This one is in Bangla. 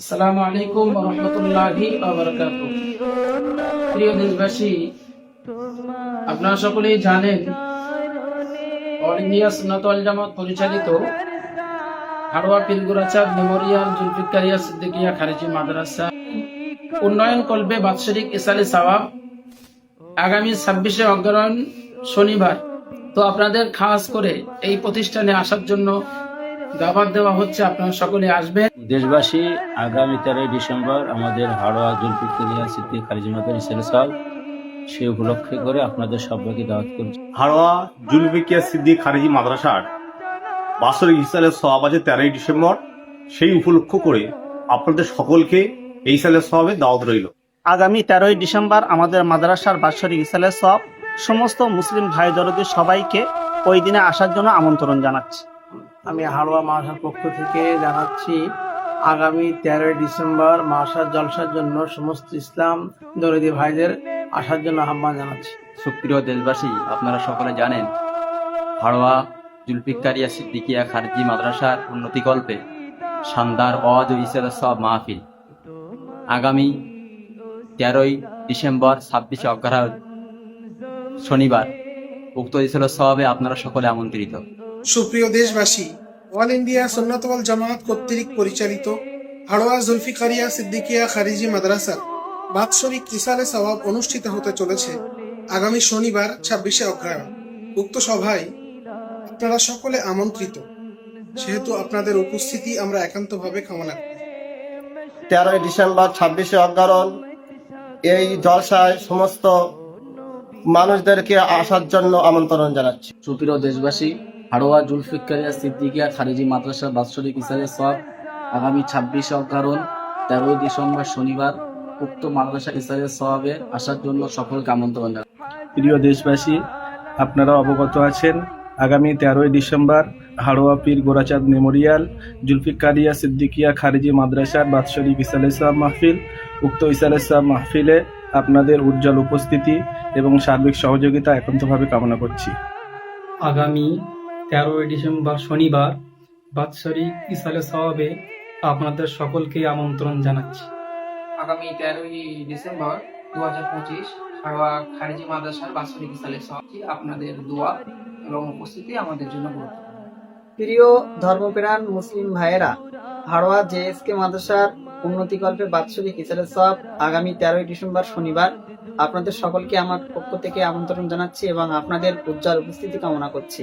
আসসালামু আলাইকুম ওয়া রাহমাতুল্লাহি ওয়া বারাকাতুহু। প্রিয় দেশবাসী, আপনারা সকলেই জানেন অল ইন্ডিয়া সুন্নাত ওয়াল জামাত পরিচালিত হাড়োয়া পীরগোরাচাঁদ মেমোরিয়াল জুলফিকারিয়া সিদ্দিকিয়া খারিজি মাদ্রাসা উন্নয়ন কল্পে বাৎসরিক ইসালে সওয়াব আগামী 26শে অগ্রহায়ণ শনিবার। তো আপনাদের খাস করে এই প্রতিষ্ঠানে আসার জন্য দাওয়াত দেওয়া হচ্ছে, আপনারা সকলে আসবেন। দেশবাসী, আগামী 13 ডিসেম্বর আমাদের হাড়োয়া জুলফিকারিয়া সিদ্দিক খারিজি মাদ্রাসা ইসালে সওয়াব, সেই উপলক্ষে করে আপনাদের সবাইকে দাওয়াত করছি। হাড়োয়া জুলফিকারিয়া সিদ্দিক খারিজি মাদ্রাসার বাৎসরিক ইসালে সওয়াব আছে 13 ডিসেম্বর। সেই উপলক্ষ করে আপনাদের সকলকে এই ইসালে সওয়াবে দাওয়াত রইল। আগামী 13ই ডিসেম্বর আমাদের মাদ্রাসার বাৎসরিক ইসালে সওয়াব। সমস্ত মুসলিম ভাই দরদি সবাইকে ওই দিনে আসার জন্য আমন্ত্রণ জানাচ্ছি। আমি হাড়োয়া মাসার পক্ষ থেকে জানাচ্ছি আগামী 13 ডিসেম্বর মাসার জলসার জন্য সমস্ত ইসলাম দরদি ভাইদের আসার জন্য আহ্বান জানাচ্ছি। সুপ্রিয় দেশবাসী, আপনারা সকলে জানেন হাড়োয়া জুলফিকারিয়া সিদ্দিকিয়া খারিজি মাদ্রাসার উন্নতিকল্পে শানদার ওয়াজ ও ইসালে সওয়াব মাহফিল আগামী 13ই ডিসেম্বর 26শে অগ্রহায়ণ শনিবার। উক্ত ইসালে সওয়াবে আপনারা সকলে আমন্ত্রিত। সুপ্রিয় দেশবাসী, অল ইন্ডিয়া সুন্নাত ওয়াল জামাত কর্তৃক পরিচালিত হাড়োয়া জুলফিকারিয়া সিদ্দিকিয়া খারিজি মাদ্রাসার বাৎসরিক ইসালে সওয়াব অনুষ্ঠিত হতে চলেছে আগামী শনিবার 26শে অগ্রহায়ণ। উক্ত সভায় আপনারা সকলে আমন্ত্রিত, সেহেতু আপনাদের উপস্থিতি আমরা একান্তভাবে কামনা করি। 13 ডিসেম্বর 26শে অগ্রহায়ণ এই জলসায় সমস্ত মানুষদেরকে আসার জন্য আমন্ত্রণ জানাচ্ছি। সুপ্রিয় দেশবাসী, হাড়োয়া জুলফিকারিয়া সিদ্দিকিয়া খারিজি মাদ্রাসার বাৎসরিক ইসালে সওয়াব আগামী 26শে অগ্রহায়ণ 13 ডিসেম্বর শনিবার। উক্ত মাদ্রাসা ইসালে সওয়াবে আসার জন্য সকলকে আমন্ত্রণ জানাই। প্রিয় দেশবাসী, আপনারা অবগত আছেন আগামী 13ই ডিসেম্বর হাড়োয়া পীর গোরাচাঁদ মেমোরিয়াল জুলফিকারিয়া সিদ্দিকিয়া খারিজি মাদ্রাসার বাৎসরিক ইসালে সওয়াব মাহফিল। উক্ত ইসালে সওয়াব মাহফিলে আপনাদের উজ্জ্বল উপস্থিতি এবং সার্বিক সহযোগিতা একান্তভাবে কামনা করছি। আগামী 13ই ডিসেম্বর শনিবার বাৎসরিক ইসালে সওয়াবে আপনাদের সকলকে আমন্ত্রণ জানাচ্ছি। আগামী 13ই ডিসেম্বর 2025 হাড়োয়া খারিজি মাদ্রাসার বাৎসরিক ইসালে সওয়াব। আপনাদের দোয়া এবং উপস্থিতি আমাদের জন্য গুরুত্বপূর্ণ। প্রিয় ধর্মপ্রাণ মুসলিম ভাইয়েরা, হাড়োয়া জেএসকে মাদ্রাসার উন্নতিকল্পে বাৎসরিক ইসালে সওয়াব আগামী 13ই ডিসেম্বর শনিবার। আপনাদের সকলকে আমার পক্ষ থেকে আমন্ত্রণ জানাচ্ছি এবং আপনাদের উজ্জ্বল উপস্থিতি কামনা করছি।